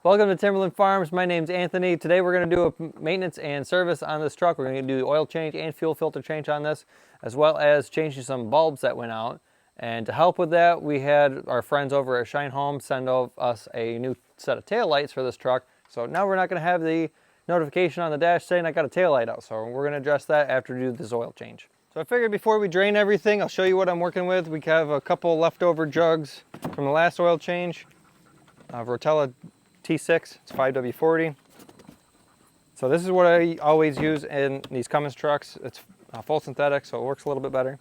Welcome to Timberland Farms. My name's Anthony. Today we're going to do a maintenance and service on this truck. We're going to do the oil change and fuel filter change on this, as well as changing some bulbs that went out. And to help with that, we had our friends over at SHINEHOME send us a new set of taillights for this truck. So now we're not going to have the notification on the dash saying I got a taillight out. So we're going to address that after we do this oil change. So I figured before we drain everything, I'll show you what I'm working with. We have a couple leftover jugs from the last oil change. Rotella T6, it's 5W40. So this is what I always use in these Cummins trucks. It's full synthetic, so it works a little bit better.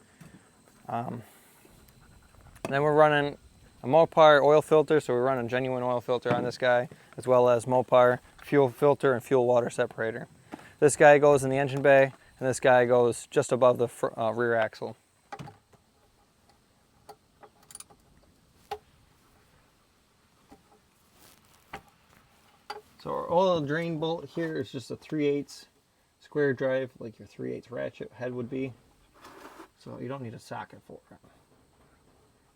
Then we're running a Mopar oil filter, so we're running a genuine oil filter on this guy, as well as Mopar fuel filter and fuel water separator. This guy goes in the engine bay, and this guy goes just above the rear axle. So our oil drain bolt here is just a 3/8 square drive, like your 3/8 ratchet head would be. So you don't need a socket for it.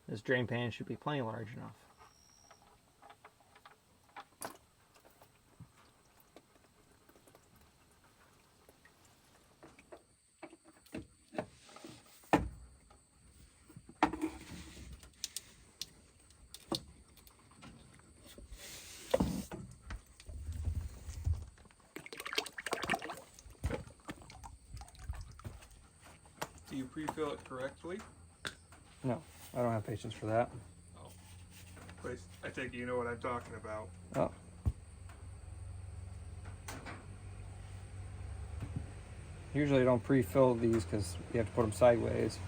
This drain pan should be plenty large enough. Do you pre-fill it correctly? No, I don't have patience for that. Oh. But I take it you know what I'm talking about. Oh. Usually I don't pre-fill these because you have to put them sideways.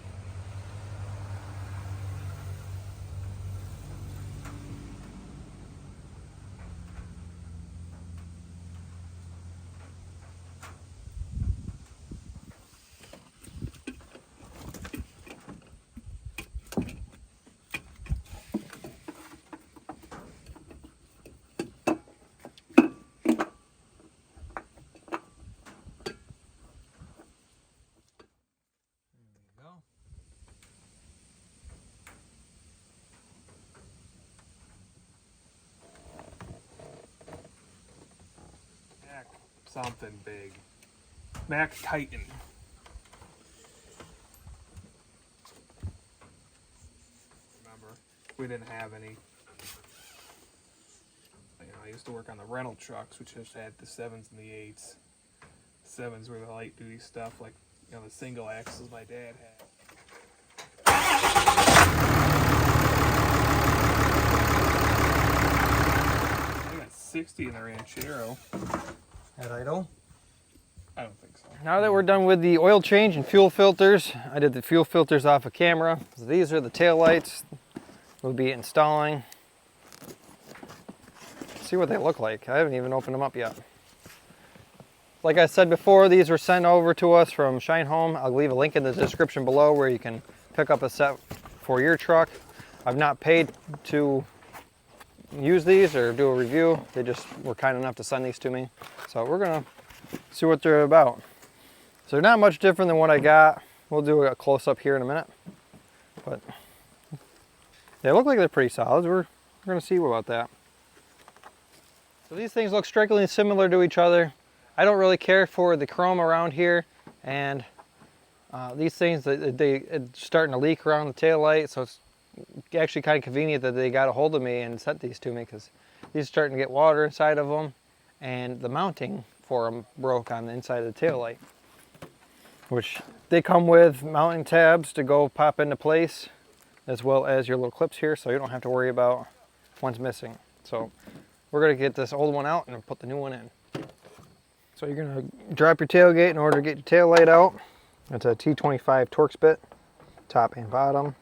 Something big. Mac Titan. Remember, we didn't have any. You know, I used to work on the rental trucks, which just had the 7s and the 8s. 7s were the light duty stuff, like the single axles my dad had. I got 60 in the Ranchero. At idle? I don't think so. Now that we're done with the oil change and fuel filters, I did the fuel filters off of camera. So these are the taillights we'll be installing. Let's see what they look like. I haven't even opened them up yet. Like I said before, these were sent over to us from SHINEHOME. I'll leave a link in the description below where you can pick up a set for your truck. I've not paid to use these or do a review. They just were kind enough to send these to me. So we're gonna see what they're about. So they're not much different than what I got. We'll do a close-up here in a minute. But they look like they're pretty solid. We're gonna see about that. So these things look strikingly similar to each other. I don't really care for the chrome around here, and these things, it's starting to leak around the tail light, so it's actually kind of convenient that they got a hold of me and sent these to me, because these are starting to get water inside of them, and the mounting for them broke on the inside of the tail light, which they come with mounting tabs to go pop into place, as well as your little clips here, so you don't have to worry about one's missing. So we're going to get this old one out and put the new one in. So you're going to drop your tailgate in order to get your tail light out. It's a T25 Torx bit, top and bottom.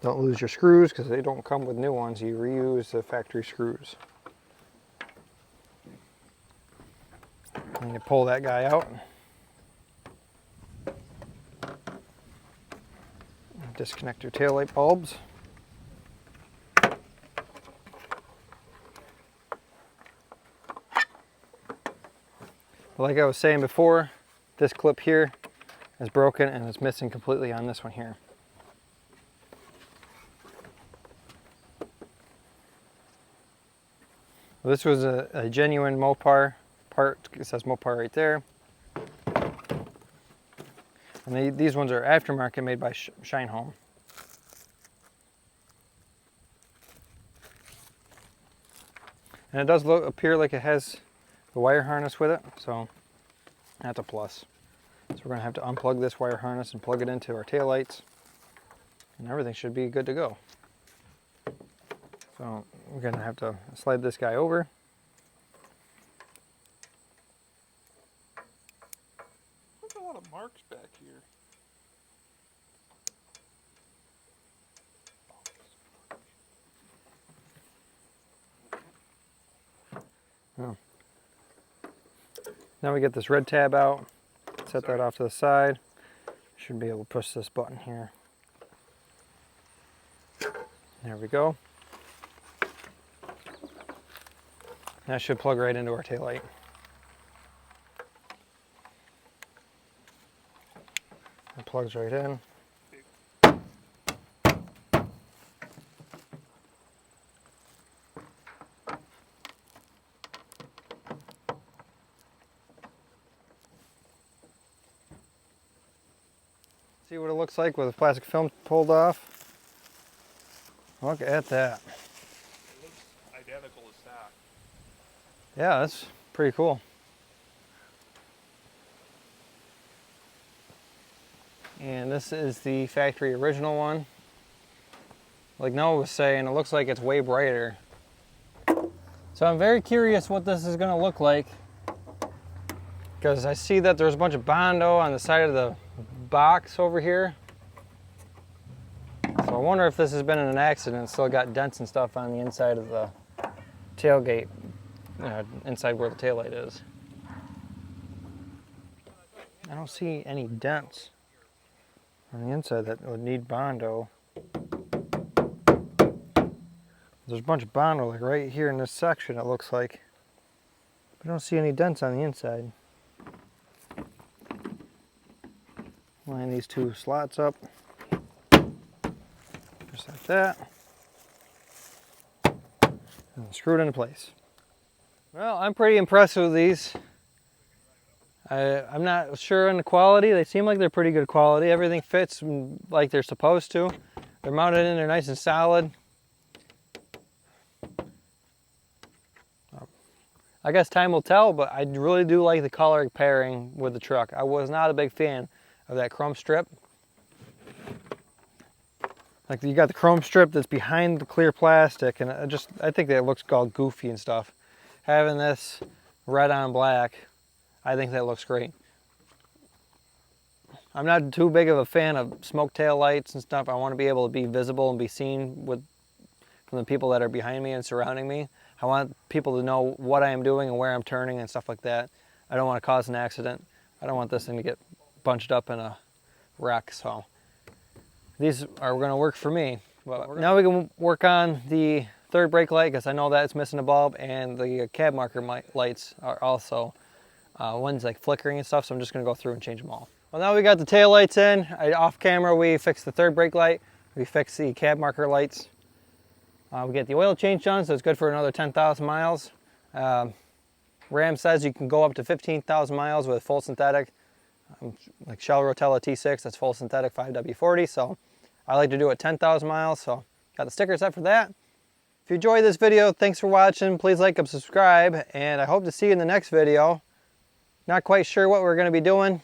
Don't lose your screws because they don't come with new ones. You reuse the factory screws. And you pull that guy out. Disconnect your taillight bulbs. Like I was saying before, this clip here is broken and it's missing completely on this one here. This was a genuine Mopar part. It says Mopar right there. And these ones are aftermarket, made by SHINEHOME. And it does appear like it has the wire harness with it, so that's a plus. So we're going to have to unplug this wire harness and plug it into our taillights, and everything should be good to go. So we're going to have to slide this guy over. There's a lot of marks back here. Oh. Now we get this red tab out, set that off to the side. Should be able to push this button here. There we go. That should plug right into our taillight. It plugs right in. See what it looks like with the plastic film pulled off. Look at that. It looks identical to stock. Yeah, that's pretty cool. And this is the factory original one. Like Noah was saying, it looks like it's way brighter. So I'm very curious what this is going to look like, because I see that there's a bunch of Bondo on the side of the box over here. So I wonder if this has been in an accident. Still got dents and stuff on the inside of the tailgate, inside where the taillight is. I don't see any dents on the inside that would need Bondo. There's a bunch of Bondo like right here in this section, it looks like. But I don't see any dents on the inside. Line these two slots up, just like that, and screw it into place. Well, I'm pretty impressed with these. I'm not sure on the quality. They seem like they're pretty good quality. Everything fits like they're supposed to. They're mounted in there nice and solid. I guess time will tell, but I really do like the color pairing with the truck. I was not a big fan of that chrome strip. Like you got the chrome strip that's behind the clear plastic, and I think that looks all goofy and stuff. Having this red on black, I think that looks great. I'm not too big of a fan of smoke tail lights and stuff. I want to be able to be visible and be seen from the people that are behind me and surrounding me. I want people to know what I am doing and where I'm turning and stuff like that. I don't want to cause an accident. I don't want this thing to get bunched up in a wreck. So these are going to work for me. But now we can work on the third brake light, because I know that it's missing a bulb, and the cab marker lights are also one's like flickering and stuff. So I'm just going to go through and change them all. Well, now we got the tail lights in. Off camera, we fixed the third brake light. We fixed the cab marker lights. We get the oil change done, so it's good for another 10,000 miles. Ram says you can go up to 15,000 miles with full synthetic, like Shell Rotella T6, that's full synthetic 5W40. So I like to do it 10,000 miles, so got the sticker set for that. If you enjoyed this video, thanks for watching. Please like and subscribe, and I hope to see you in the next video. Not quite sure what we're going to be doing.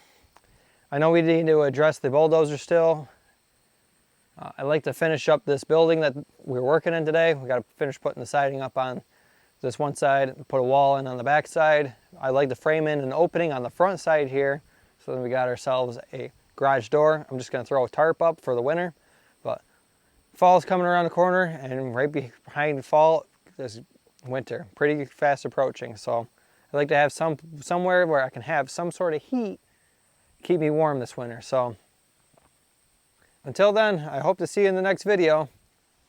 I know we need to address the bulldozer still. I'd like to finish up this building that we're working in today. We got to finish putting the siding up on this one side, put a wall in on the back side. I'd like to frame in an opening on the front side here, so then we got ourselves a garage door. I'm just going to throw a tarp up for the winter, but fall's coming around the corner, and right behind fall is winter, pretty fast approaching. So I'd like to have somewhere where I can have some sort of heat, keep me warm this winter. So until then, I hope to see you in the next video.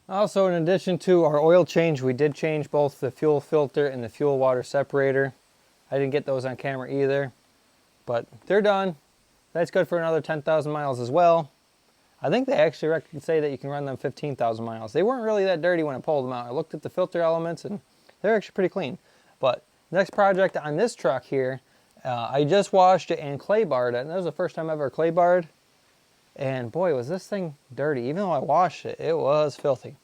Also, in addition to our oil change, we did change both the fuel filter and the fuel water separator. I didn't get those on camera either, but they're done. That's good for another 10,000 miles as well. I think they actually say that you can run them 15,000 miles. They weren't really that dirty when I pulled them out. I looked at the filter elements and they're actually pretty clean. But next project on this truck here, I just washed it and clay barred it. And that was the first time I ever clay barred. And boy, was this thing dirty. Even though I washed it, it was filthy.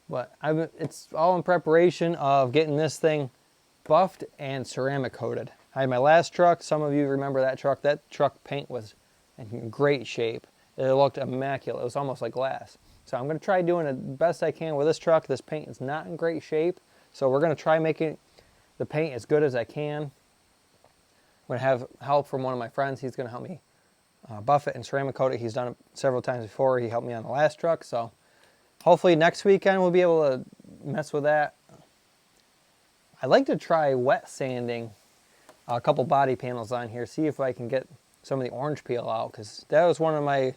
But it's all in preparation of getting this thing buffed and ceramic coated. I had my last truck. Some of you remember that truck. That truck paint was in great shape. It looked immaculate. It was almost like glass. So I'm going to try doing the best I can with this truck. This paint is not in great shape. So we're going to try making the paint as good as I can. I'm going to have help from one of my friends. He's going to help me buff it and ceramic coat it. He's done it several times before. He helped me on the last truck. So hopefully next weekend we'll be able to mess with that. I'd like to try wet sanding a couple body panels on here. See if I can get some of the orange peel out. Because that was one of my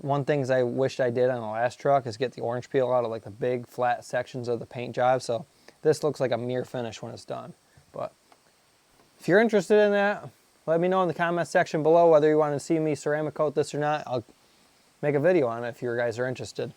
one things I wished I did on the last truck is get the orange peel out of like the big flat sections of the paint job. So this looks like a mirror finish when it's done. But if you're interested in that, let me know in the comment section below whether you want to see me ceramic coat this or not. I'll make a video on it if you guys are interested.